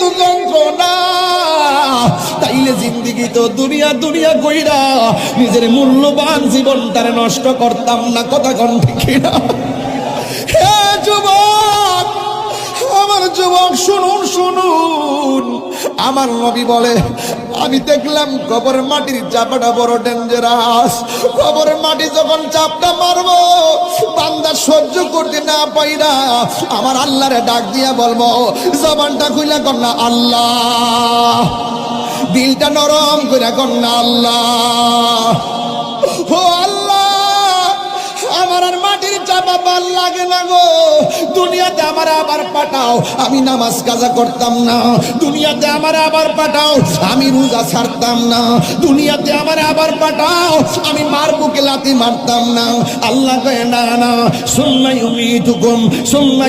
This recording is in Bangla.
এত যন্ত্রণা, তাইলে জিন্দিগি তো দুনিয়া দুনিয়া কইরা নিজের মূল্যবান জীবনটারে নষ্ট করতাম না। কথা কোন ঠিক না? হে যুবক, আমার যুবক শুনুন শুনুন, আমার নবী বলে আমি দেখলাম কবরের মাটির চাপাটা বড় ডেঞ্জারাস। কবরের মাটি যখন চাপটা মারবো, বান্দা সহ্য করতে না পাইরা আমার আল্লাহরে ডাক দিয়া বলবো, জবানটা খুইলা কন্যা আল্লাহ, দিলটা নরম করে কন্যা আল্লাহ। ও আল্লাহ, আমার আর মাটির চাপা ভাল লাগে না গো। দুনিয়াতে আমার আবার পাঠাও, আমি নামাজ কাজা করতাম না। দুনিয়াতে আমার আবার পাঠাও, আমি রোজা ছাড়তাম না। দুনিয়াতে আমার আবার পাঠাও, আমি মার বুকে লাথি মারতাম না। আল্লাহ কয় না না, সুম্মা ইউমিতুকুম সুম্মা